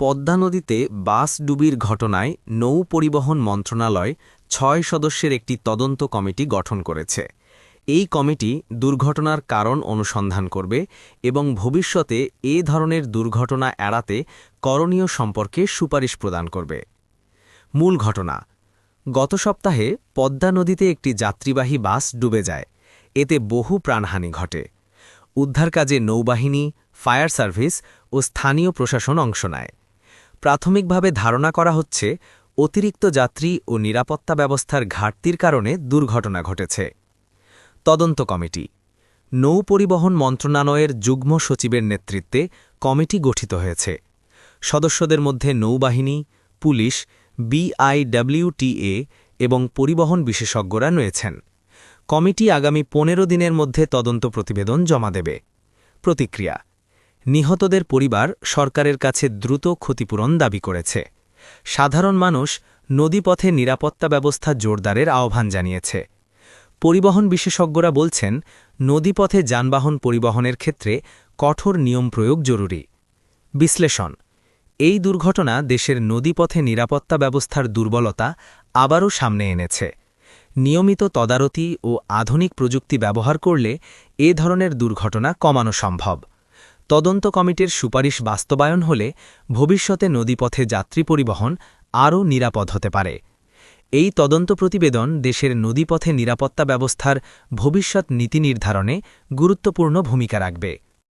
পদ্মা নদীতে বাস ডুবির ঘটনায় নৌ পরিবহন মন্ত্রণালয় ৬ সদস্যের একটি তদন্ত কমিটি গঠন করেছে। এই কমিটি দুর্ঘটনার কারণ অনুসন্ধান করবে এবং ভবিষ্যতে এ ধরনের দুর্ঘটনা এড়াতে করণীয় সম্পর্কে সুপারিশ প্রদান করবে। মূল ঘটনা: গত সপ্তাহে পদ্মা নদীতে একটি যাত্রীবাহী বাস ডুবে যায়। এতে বহু প্রাণহানি ঘটে। উদ্ধার কাজে নৌবাহিনী, ফায়ার সার্ভিস ও স্থানীয় প্রশাসন অংশ নেয়। প্রাথমিকভাবে ধারণা করা হচ্ছে অতিরিক্ত যাত্রী ও নিরাপত্তা ব্যবস্থার ঘাটতির কারণে দুর্ঘটনা ঘটেছে। তদন্ত কমিটি: নৌ পরিবহন মন্ত্রণালয়ের যুগ্ম সচিবের নেতৃত্বে কমিটি গঠিত হয়েছে। সদস্যদের মধ্যে নৌবাহিনী, পুলিশ, বিআইডব্লিউটিএ এবং পরিবহন বিশেষজ্ঞরা রয়েছেন। কমিটি আগামী ১৫ দিনের মধ্যে তদন্ত প্রতিবেদন জমা দেবে। প্রতিক্রিয়া: নিহতদের পরিবার সরকারের কাছে দ্রুত ক্ষতিপূরণ দাবি করেছে। সাধারণ মানুষ নদীপথে নিরাপত্তা ব্যবস্থা জোরদারের আহ্বান জানিয়েছে। পরিবহন বিশেষজ্ঞরা বলছেন, নদীপথে যানবাহন পরিবহনের ক্ষেত্রে কঠোর নিয়ম প্রয়োগ জরুরি। বিশ্লেষণ: এই দুর্ঘটনা দেশের নদীপথে নিরাপত্তা ব্যবস্থার দুর্বলতা আবারও সামনে এনেছে। নিয়মিত তদারকি ও আধুনিক প্রযুক্তি ব্যবহার করলে এ ধরনের দুর্ঘটনা কমানো সম্ভব। তদন্ত কমিটির সুপারিশ বাস্তবায়ন হলে ভবিষ্যতে নদীপথে যাত্রী পরিবহন আরও নিরাপদ হতে পারে। এই তদন্ত প্রতিবেদন দেশের নদীপথে নিরাপত্তা ব্যবস্থার ভবিষ্যৎ নীতি নির্ধারণে গুরুত্বপূর্ণ ভূমিকা রাখবে।